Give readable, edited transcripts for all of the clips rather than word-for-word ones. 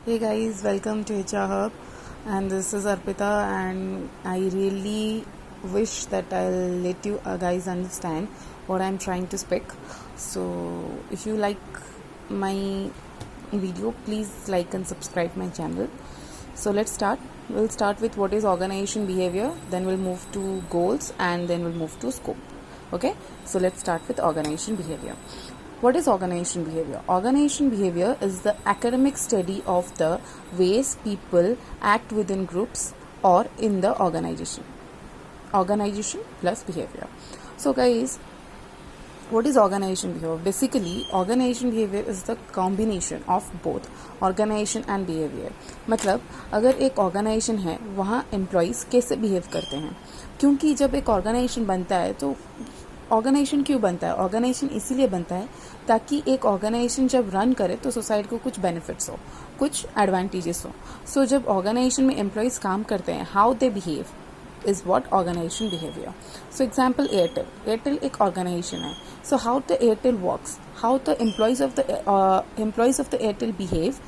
Hey guys, welcome to HR Hub, and this is Arpita, and I really wish that I'll let you guys understand what I'm trying to speak. So, if you like my video, please like and subscribe my channel. So let's start. We'll start with what is organization behavior, then we'll move to goals, and then we'll move to scope. Okay, so let's start with organization behavior. What is organization behavior? Organization behavior is the academic study of the ways people act within groups or in the organization. Organization plus behavior. So guys, what is organization behavior? Basically, organization behavior is the combination of both organization and behavior. मतलब अगर एक organisation है, वहाँ employees कैसे behave करते हैं, क्योंकि जब एक ऑर्गेनाइजेशन बनता है तो ऑर्गेनाइजेशन क्यों बनता है? ऑर्गेनाइजेशन इसीलिए बनता है ताकि एक ऑर्गेनाइजेशन जब रन करे तो सोसाइटी को कुछ बेनिफिट्स हो, कुछ एडवांटेजेस हो. सो जब ऑर्गेनाइजेशन में एम्प्लॉयज़ काम करते हैं, how they behave is what organization behavior. So example, Airtel एक organization है. So how the Airtel works, how the employees of the Airtel behave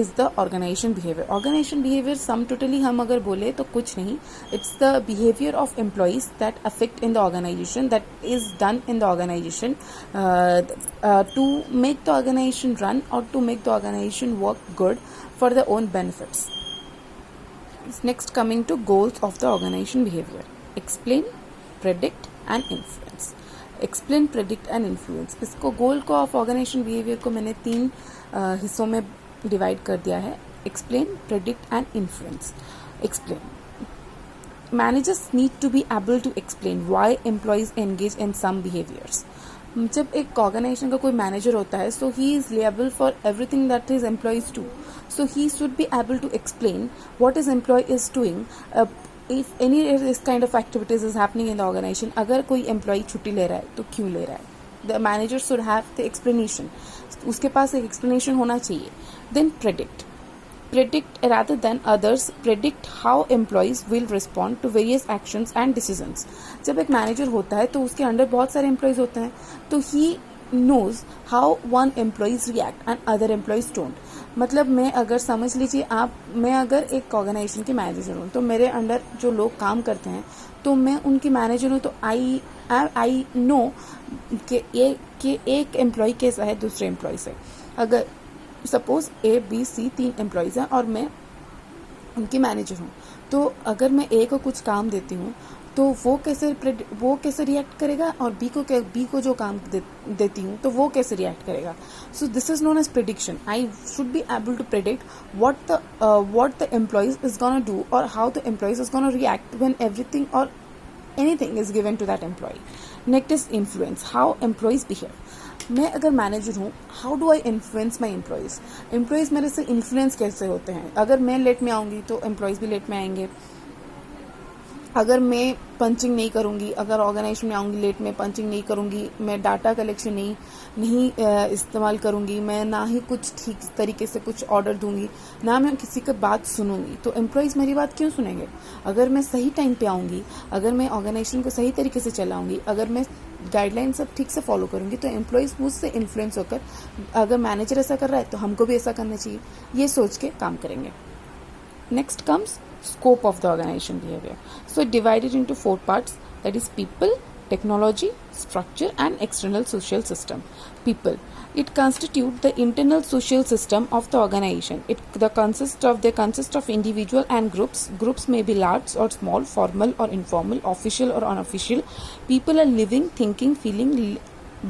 is the organization behavior. Organization behavior sum totally हम अगर बोले तो कुछ नहीं, it's the behavior of employees that affect in the organization, that is done in the organization to make the organization run or to make the organization work good for their own benefits. Next, coming to goals of the organization behavior. Explain, predict and influence. Explain, predict and influence. इसको गोल को of organisation behaviour को मैंने 3 हिस्सों में divide कर दिया है. Explain, predict and influence. Explain. Managers need to be able to explain why employees engage in some behaviors. जब एक ऑर्गेनाइजेशन का कोई मैनेजर होता है, so he is liable for everything that his employees do. So he should be able to explain what his employee is doing. If any this kind of activities is happening in the organization, अगर कोई employee छुट्टी ले रहा है तो क्यों ले रहा है? The manager should have the explanation. उसके पास एक explanation होना चाहिए. Then predict rather than others. Predict how employees will respond to various actions and decisions. जब एक मैनेजर होता है तो उसके अंडर बहुत सारे एम्प्लॉयज होते हैं, तो he knows how one employees react and other employees don't. मतलब मैं अगर समझ लीजिए मैं अगर एक ऑर्गेनाइजेशन की मैनेजर हूँ, तो मेरे अंडर जो लोग काम करते हैं तो मैं उनकी मैनेजर हूँ, तो आई नो कि एक एम्प्लॉय कैसा है दूसरे एम्प्लॉय से. अगर सपोज ABC 3 एम्प्लॉयज़ हैं और मैं उनकी मैनेजर हूँ, तो अगर मैं A को कुछ काम देती हूँ तो वो कैसे रिएक्ट करेगा, और B को जो काम देती हूँ तो वो कैसे रिएक्ट करेगा. So this is known as prediction. I should be able to predict what the employees is gonna do or how the employees is gonna react when everything or anything is given to that employee. Next is influence, how employees behave. मैं अगर manager हूँ, how do I influence my employees. Employees मेरे से influence कैसे होते हैं? अगर मैं लेट में आऊँगी तो एम्प्लॉयज़ भी लेट में आएंगे. अगर मैं पंचिंग नहीं करूँगी, अगर ऑर्गेनाइजेशन में आऊँगी लेट में, पंचिंग नहीं करूँगी, मैं डाटा कलेक्शन नहीं इस्तेमाल करूँगी, मैं ना ही कुछ ठीक तरीके से कुछ ऑर्डर दूंगी, ना मैं किसी की बात सुनूंगी, तो एम्प्लॉयज़ मेरी बात क्यों सुनेंगे? अगर मैं सही टाइम पे आऊँगी, अगर मैं ऑर्गेनाइजेशन को सही तरीके से चलाऊँगी, अगर मैं गाइडलाइन सब ठीक से फॉलो करूँगी, तो एम्प्लॉयज़ मुझसे इन्फ्लुएंस होकर अगर मैनेजर ऐसा कर रहा है तो हमको भी ऐसा करना चाहिए, ये सोच के काम करेंगे. Next comes scope of the organization behavior. So divided into 4 parts, that is people, technology, structure and external social system. People. It constitutes the internal social system of the organization. They consist of individual and groups. Groups may be large or small, formal or informal, official or unofficial. People are living, thinking, feeling,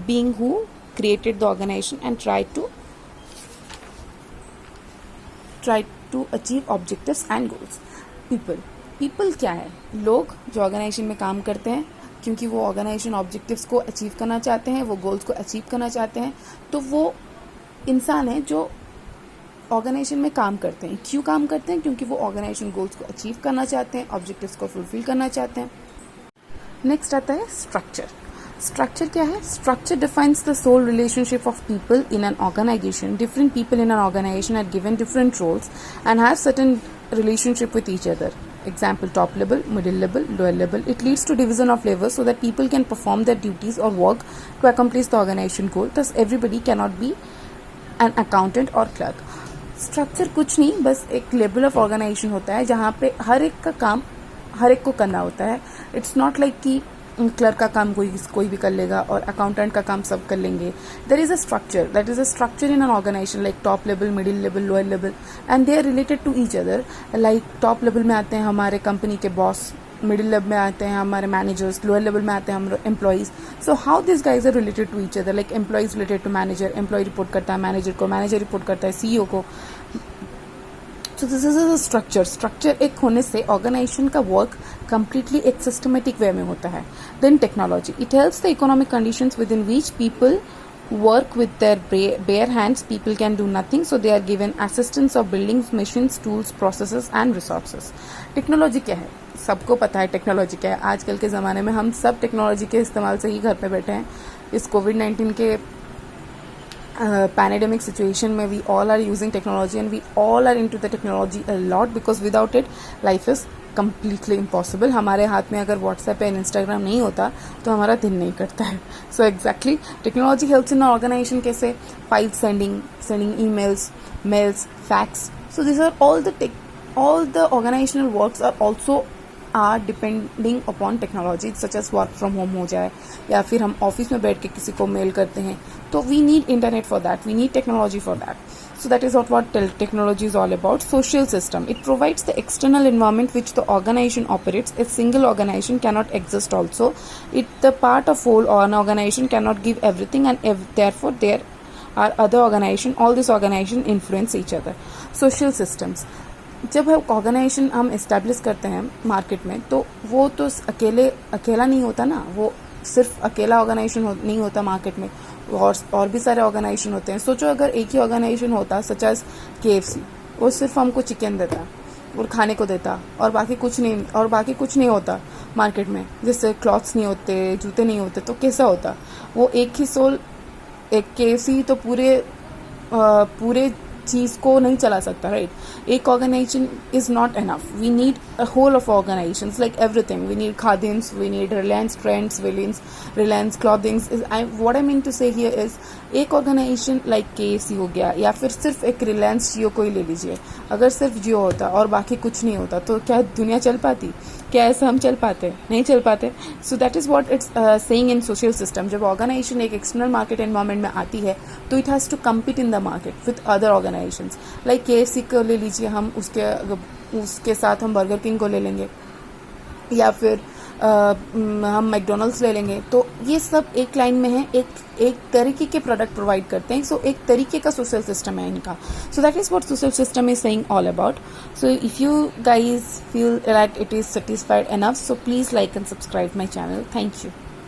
being who created the organization and try to achieve objectives and goals. People क्या है? लोग जो organisation में काम करते हैं, क्योंकि वो ऑर्गेनाइजेशन ऑब्जेक्टिव्स को अचीव करना चाहते हैं, वो गोल्स को अचीव करना चाहते हैं, तो वो इंसान है जो ऑर्गेनाइजेशन में काम करते हैं. क्यों काम करते हैं? क्योंकि वो ऑर्गेनाइजेशन गोल्स को अचीव करना चाहते हैं, ऑब्जेक्टिव्स को फुलफिल करना चाहते हैं. नेक्स्ट आता है स्ट्रक्चर. स्ट्रक्चर क्या है? Structure defines the sole relationship of people in an organisation. Different people in an organisation are given different roles and have certain relationship with each other. Example, top level, middle level, lower level. It leads to division of labor so that people can perform their duties or work to accomplish the organization goal. Thus, everybody cannot be an accountant or clerk. Structure कुछ नहीं, बस एक level of organisation होता है जहाँ पे हर एक का काम हर एक को करना होता है. इट्स नॉट लाइक कि क्लर्क का काम कोई भी कर लेगा और अकाउंटेंट का काम सब कर लेंगे. There is a structure, that is a structure in an organisation, like top level, middle level, lower level, and they are related to each other. Like top level में आते हैं हमारे कंपनी के बॉस, मिडिल लेवल में आते हैं हमारे managers, lower level में आते हैं हम employees. So how this guys are related to each other, like employees related to manager, employee report करता है मैनेजर को, मैनेजर रिपोर्ट करता है सीईओ को. So this is a structure. Structure एक होने से ऑर्गेनाइजेशन का वर्क कंप्लीटली एक सिस्टमेटिक वे में होता है. Then technology, it helps the economic conditions within which people work with their bare hands. People can do nothing, so they are given assistance of buildings, machines, tools, processes and resources. Technology क्या है? सबको पता है technology क्या है. आजकल के ज़माने में हम सब टेक्नोलॉजी के इस्तेमाल से ही घर पे बैठे हैं. इस कोविड-19 के पैंडेमिक सिचुएशन में we all are using technology and we all are into the technology a lot, because without it life is completely impossible. हमारे हाथ में अगर व्हाट्सएप एंड इंस्टाग्राम नहीं होता तो हमारा दिन नहीं करता है. So exactly technology helps in organization. कैसे? File sending emails, mails, fax. So this are all the organizational works are also are depending upon technology, such as work from home हो जाए या फिर हम ऑफिस में बैठ के किसी को मेल करते हैं, तो we need internet for that, we need technology for that. So that is what technology is all about. Social system, it provides the external environment which the organization operates. A single organization cannot exist also. The part of whole or an organization cannot give everything, and therefore there are other organization. All these organization influence each other. Social systems, जब हम organisation हम establish करते हैं market में, तो वो तो अकेला नहीं होता ना. वो सिर्फ अकेला ऑर्गेनाइजेशन नहीं होता मार्केट में, और भी सारे ऑर्गेनाइजेशन होते हैं. सोचो अगर एक ही ऑर्गेनाइजेशन होता सच एज KFC, वो सिर्फ हमको चिकन देता और खाने को देता और बाकी कुछ नहीं होता मार्केट में, जैसे क्लॉथ्स नहीं होते, जूते नहीं होते, तो कैसा होता? वो एक ही सोल, एक KFC तो पूरे चीज को नहीं चला सकता, राइट? एक organisation is not enough. We need a whole of organisations, like everything. We need Khadims, we need Reliance Trends, Reliance clothings. What I mean to say here is, एक ऑर्गेनाइजेशन लाइक KFC हो गया, या फिर सिर्फ एक रिलायंस जियो को ही ले लीजिए. अगर सिर्फ जियो होता और बाकी कुछ नहीं होता, तो क्या दुनिया चल पाती? क्या ऐसा हम चल पाते? नहीं चल पाते. So that is what it's saying in social system. जब ऑर्गेनाइजेशन एक एक्सटर्नल मार्केट एनवायरमेंट में आती है, तो it has to compete in the market with other organisations. Like KFC को ले लीजिए, हम उसके साथ हम बर्गर किंग को ले लेंगे, या फिर हम मैकडोनल्ड्स ले लेंगे. तो ये सब एक लाइन में है, एक तरीके के प्रोडक्ट प्रोवाइड करते हैं. सो एक तरीके का सोशल सिस्टम है इनका. सो that is what social system is saying all about. So if you guys feel that it is satisfied enough, so please like and subscribe my channel. Thank you.